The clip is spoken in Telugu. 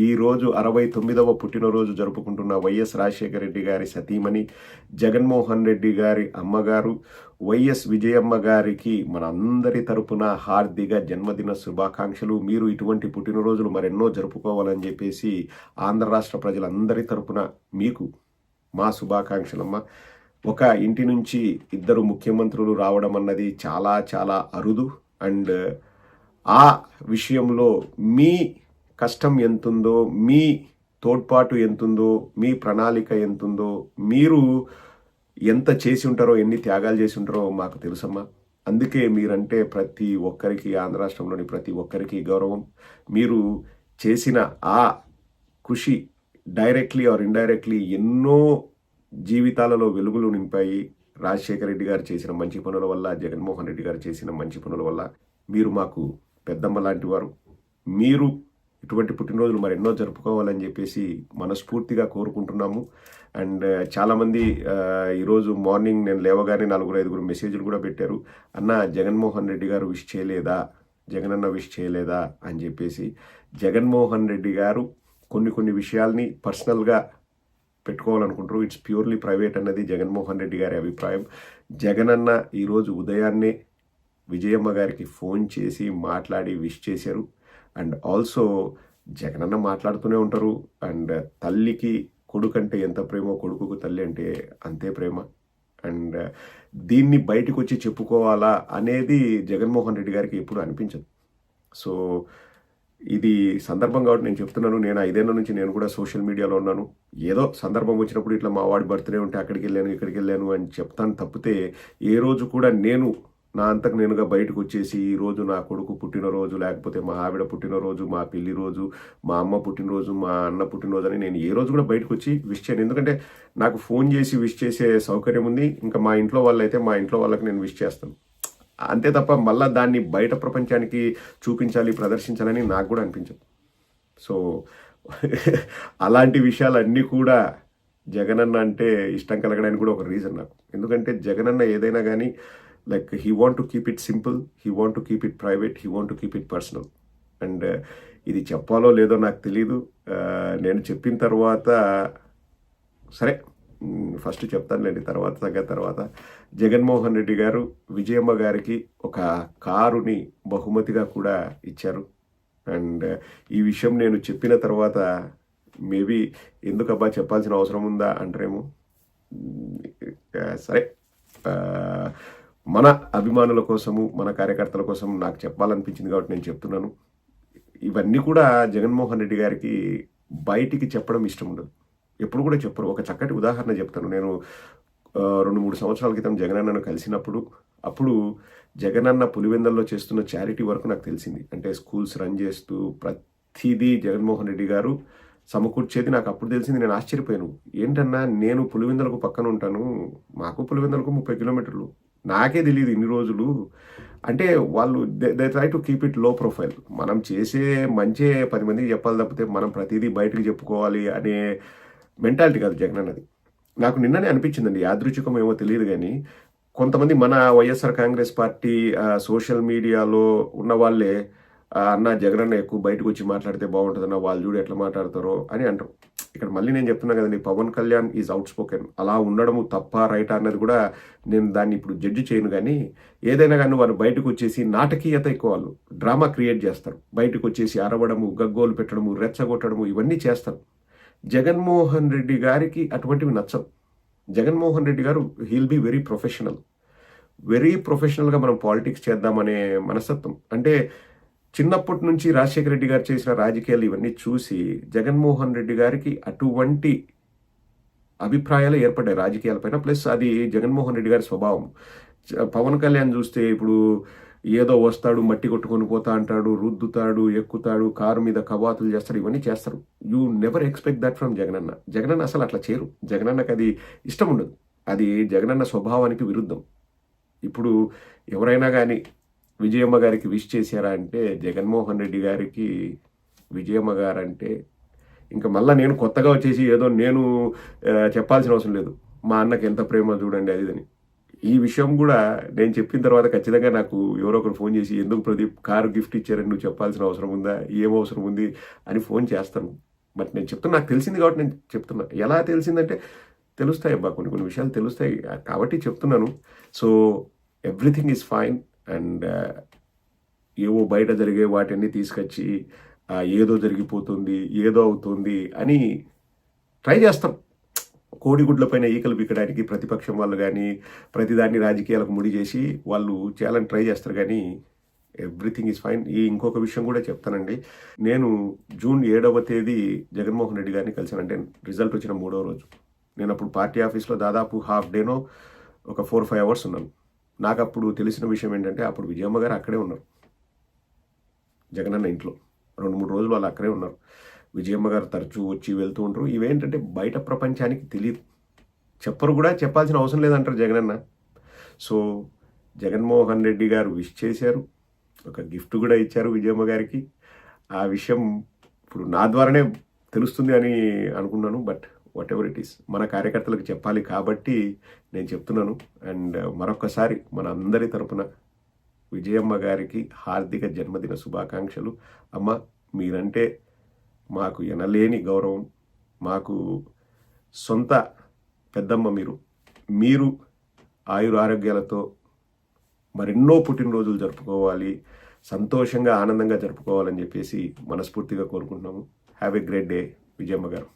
ఈరోజు 69వ పుట్టినరోజు జరుపుకుంటున్న వైఎస్ రాజశేఖర రెడ్డి గారి సతీమణి జగన్మోహన్ రెడ్డి గారి అమ్మగారు వైఎస్ విజయమ్మ గారికి మనందరి తరపున హార్దిక జన్మదిన శుభాకాంక్షలు. మీరు ఇటువంటి పుట్టినరోజులు మరెన్నో జరుపుకోవాలని చెప్పేసి ఆంధ్ర రాష్ట్ర ప్రజలందరి తరపున మీకు మా శుభాకాంక్షలమ్మ. ఒక ఇంటి నుంచి ఇద్దరు ముఖ్యమంత్రులు రావడం అన్నది చాలా చాలా అరుదు. అండ్ ఆ విషయంలో మీ కష్టం ఎంతుందో, మీ తోడ్పాటు ఎంతుందో, మీ ప్రణాళిక ఎంతుందో, మీరు ఎంత చేసి ఉంటారో, ఎన్ని త్యాగాలు చేసి ఉంటారో మాకు తెలుసమ్మా. అందుకే మీరంటే ప్రతి ఒక్కరికి, ఆంధ్ర రాష్ట్రంలోని ప్రతి ఒక్కరికి గౌరవం. మీరు చేసిన ఆ కృషి డైరెక్ట్లీ ఆర్ ఇండైరెక్ట్లీ ఎన్నో జీవితాలలో వెలుగులు నింపాయి. రాజశేఖర రెడ్డి గారు చేసిన మంచి పనుల వల్ల, జగన్మోహన్ రెడ్డి గారు చేసిన మంచి పనుల వల్ల మీరు మాకు పెద్దమ్మ లాంటి వారు. మీరు ఇటువంటి పుట్టినరోజులు మరెన్నో జరుపుకోవాలని చెప్పేసి మనస్ఫూర్తిగా కోరుకుంటున్నాము. అండ్ చాలామంది ఈరోజు మార్నింగ్ నేను లేవగానే 4-5 మెసేజ్లు కూడా పెట్టారు. అన్న జగన్మోహన్ రెడ్డి గారు విష్ చేయలేదా, జగనన్న విష్ చేయలేదా అని చెప్పేసి. జగన్మోహన్ రెడ్డి గారు కొన్ని విషయాల్ని పర్సనల్గా పెట్టుకోవాలనుకుంటారు. ఇట్స్ ప్యూర్లీ ప్రైవేట్ అన్నది జగన్మోహన్ రెడ్డి గారి అభిప్రాయం. జగనన్న ఈరోజు ఉదయాన్నే విజయమ్మ గారికి ఫోన్ చేసి మాట్లాడి విష్ చేశారు. అండ్ ఆల్సో జగనన్న మాట్లాడుతూనే ఉంటారు. అండ్ తల్లికి కొడుకు అంటే ఎంత ప్రేమో, కొడుకుకు తల్లి అంటే అంతే ప్రేమ. అండ్ దీన్ని బయటకు వచ్చి చెప్పుకోవాలా అనేది జగన్మోహన్ రెడ్డి గారికి ఎప్పుడు అనిపించదు. సో ఇది సందర్భం కాబట్టి నేను చెప్తున్నాను. నేను 5 ఏళ్ల నుంచి నేను కూడా సోషల్ మీడియాలో ఉన్నాను. ఏదో సందర్భం వచ్చినప్పుడు ఇట్లా మా వాడి బర్త్డే ఉంటే అక్కడికి వెళ్ళాను, ఇక్కడికి వెళ్ళాను అని చెప్తాను తప్పితే ఏ రోజు కూడా నేను నా అంతకు నేనుగా బయటకు వచ్చేసి ఈరోజు నా కొడుకు పుట్టినరోజు, లేకపోతే మా ఆవిడ పుట్టినరోజు, మా పెళ్లి రోజు, మా అమ్మ పుట్టినరోజు, మా అన్న పుట్టినరోజు అని నేను ఏ రోజు కూడా బయటకు వచ్చి విష్ చేయను. ఎందుకంటే నాకు ఫోన్ చేసి విష్ చేసే సౌకర్యం ఉంది. ఇంకా మా ఇంట్లో వాళ్ళైతే మా ఇంట్లో వాళ్ళకి నేను విష్ చేస్తాను అంతే తప్ప మళ్ళీ దాన్ని బయట ప్రపంచానికి చూపించాలి, ప్రదర్శించాలని నాకు కూడా అనిపించదు. సో అలాంటి విషయాలన్నీ కూడా జగనన్న అంటే ఇష్టం కలగడానికి కూడా ఒక రీజన్ నాకు. ఎందుకంటే జగనన్న ఏదైనా కానీ like he want to keep it simple, he want to keep it private, he want to keep it personal. And ఇది చెప్పాలో లేదో నాకు తెలీదు. నేను చెప్పిన తర్వాత సరే ఫస్ట్ చెప్తానులేండి, తర్వాత జగన్మోహన్ రెడ్డి గారు విజయమ్మ గారికి ఒక కారుని బహుమతిగా కూడా ఇచ్చారు. అండ్ ఈ విషయం నేను చెప్పిన తర్వాత మేబీ ఎందుకబ్బా చెప్పాల్సిన అవసరం ఉందా అంటారేమో. సరే, మన అభిమానుల కోసము, మన కార్యకర్తల కోసం నాకు చెప్పాలనిపించింది కాబట్టి నేను చెప్తున్నాను. ఇవన్నీ కూడా జగన్మోహన్ రెడ్డి గారికి బయటికి చెప్పడం ఇష్టం ఉండదు, ఎప్పుడు కూడా చెప్పరు. ఒక చక్కటి ఉదాహరణ చెప్తాను. నేను 2-3 సంవత్సరాల క్రితం జగనన్నను కలిసినప్పుడు అప్పుడు జగనన్న పులివెందల్లో చేస్తున్న చారిటీ వర్క్ నాకు తెలిసింది. అంటే స్కూల్స్ రన్ చేస్తూ ప్రతిదీ జగన్మోహన్ రెడ్డి గారు సమకూర్చేది నాకు అప్పుడు తెలిసింది. నేను ఆశ్చర్యపోయాను. ఏంటన్నా, నేను పులివెందలకు పక్కన ఉంటాను, మాకు పులివెందలకు 30 కిలోమీటర్లు, నాకే తెలియదు ఇన్ని రోజులు. అంటే వాళ్ళు they try to keep it లో ప్రొఫైల్. మనం చేసే మంచే 10 మందికి చెప్పాలి తప్పితే మనం ప్రతిదీ బయటకు చెప్పుకోవాలి అనే మెంటాలిటీ కాదు జగన్ అన్నది. నాకు నిన్ననే అనిపించిందండి, యాదృచ్ఛికం ఏమో తెలియదు కానీ కొంతమంది మన వైఎస్ఆర్ కాంగ్రెస్ పార్టీ సోషల్ మీడియాలో ఉన్న వాళ్ళే అన్న జగనన్న ఎక్కువ బయటకు వచ్చి మాట్లాడితే బాగుంటుందన్న, వాళ్ళు చూడు ఎట్లా మాట్లాడతారో అని అంటారు. ఇక్కడ మళ్ళీ నేను చెప్తున్నా కదండి, Pawan Kalyan is outspoken. అలా ఉండడము తప్ప రైటా అన్నది కూడా నేను దాన్ని ఇప్పుడు జడ్జి చేయను. కానీ ఏదైనా కానీ వాళ్ళు బయటకు వచ్చేసి నాటకీయత ఎక్కువ, వాళ్ళు డ్రామా క్రియేట్ చేస్తారు. బయటకు వచ్చేసి అరవడము, గగ్గోలు పెట్టడము, రెచ్చగొట్టడము ఇవన్నీ చేస్తారు. జగన్మోహన్ రెడ్డి గారికి అటువంటివి నచ్చవు. జగన్మోహన్ రెడ్డి గారు హీల్ బి వెరీ ప్రొఫెషనల్గా మనం పాలిటిక్స్ చేద్దామనే మనస్తత్వం. అంటే చిన్నప్పటి నుంచి రాజశేఖర రెడ్డి గారు చేసిన రాజకీయాలు ఇవన్నీ చూసి జగన్మోహన్ రెడ్డి గారికి అటువంటి అభిప్రాయాలు ఏర్పడ్డాయి రాజకీయాలపైన. ప్లస్ అది జగన్మోహన్ రెడ్డి గారి స్వభావం. పవన్ కళ్యాణ్ చూస్తే ఇప్పుడు ఏదో వస్తాడు, మట్టి కొట్టుకొని పోతా అంటాడు, రుద్దుతాడు, ఎక్కుతాడు, కారు మీద కవాతులు చేస్తాడు, ఇవన్నీ చేస్తారు. You never expect that from Jagananna. Jagananna అసలు అట్లా చేయరు. జగనన్నకి అది ఇష్టం ఉండదు. అది జగనన్న స్వభావానికి విరుద్ధం. ఇప్పుడు ఎవరైనా కానీ విజయమ్మ గారికి విష్ చేశారా అంటే జగన్మోహన్ రెడ్డి గారికి విజయమ్మ గారు అంటే ఇంకా మళ్ళీ నేను కొత్తగా వచ్చేసి ఏదో నేను చెప్పాల్సిన అవసరం లేదు, మా అన్నకి ఎంత ప్రేమ చూడండి అది అని. ఈ విషయం కూడా నేను చెప్పిన తర్వాత ఖచ్చితంగా నాకు ఎవరో ఒకరు ఫోన్ చేసి ఎందుకు ప్రదీప్ కారు గిఫ్ట్ ఇచ్చారని నువ్వు చెప్పాల్సిన అవసరం ఉందా, ఏం అవసరం ఉంది అని ఫోన్ చేస్తాను. బట్ నేను చెప్తున్నా, నాకు తెలిసింది కాబట్టి నేను చెప్తున్నా. ఎలా తెలిసిందంటే తెలుస్తాయి అబ్బా, కొన్ని కొన్ని విషయాలు తెలుస్తాయి కాబట్టి చెప్తున్నాను. So everything is fine. And ఏవో బయట జరిగే వాటిని తీసుకొచ్చి ఏదో జరిగిపోతుంది, ఏదో అవుతుంది అని ట్రై చేస్తాం. కోడిగుడ్లపైన ఈకలు పీకడానికి ప్రతిపక్షం వాళ్ళు కానీ ప్రతిదాన్ని రాజకీయాలకు ముడి చేసి వాళ్ళు చేయాలని ట్రై చేస్తారు. కానీ ఎవ్రీథింగ్ ఈజ్ ఫైన్. ఇంకొక విషయం కూడా చెప్తానండి. నేను జూన్ 7వ తేదీ జగన్మోహన్ రెడ్డి గారిని కలిసాను. అంటే రిజల్ట్ వచ్చిన 3వ రోజు. నేను అప్పుడు పార్టీ ఆఫీస్లో దాదాపు హాఫ్ డేనో ఒక 4-5 అవర్స్ ఉన్నాను. నాకు అప్పుడు తెలిసిన విషయం ఏంటంటే అప్పుడు విజయమ్మ గారు అక్కడే ఉన్నారు, జగనన్న ఇంట్లో 2-3 రోజులు వాళ్ళు అక్కడే ఉన్నారు. విజయమ్మ గారు తరచూ వచ్చి వెళ్తూ ఉంటారు. ఇవేంటంటే బయట ప్రపంచానికి తెలియదు, చెప్పరు కూడా, చెప్పాల్సిన అవసరం లేదంటారు జగనన్న. సో జగన్మోహన్ రెడ్డి గారు విష్ చేశారు, ఒక గిఫ్ట్ కూడా ఇచ్చారు విజయమ్మ గారికి. ఆ విషయం ఇప్పుడు నా ద్వారానే తెలుస్తుంది అని అనుకున్నాను. But what ever it is, మన కార్యకర్తలకు చెప్పాలి కాబట్టి నేను చెప్తున్నాను. అండ్ మరొకసారి మన అందరి తరపున విజయమ్మ గారికి హార్దిక జన్మదిన శుభాకాంక్షలు. అమ్మ, మీరంటే మాకు ఎనలేని గౌరవం, మాకు సొంత పెద్దమ్మ మీరు ఆయురారోగ్యాలతో మరెన్నో పుట్టినరోజులు జరుపుకోవాలి, సంతోషంగా ఆనందంగా జరుపుకోవాలని చెప్పేసి మనస్ఫూర్తిగా కోరుకుంటున్నాము. Have a great day Vijayamma గారు.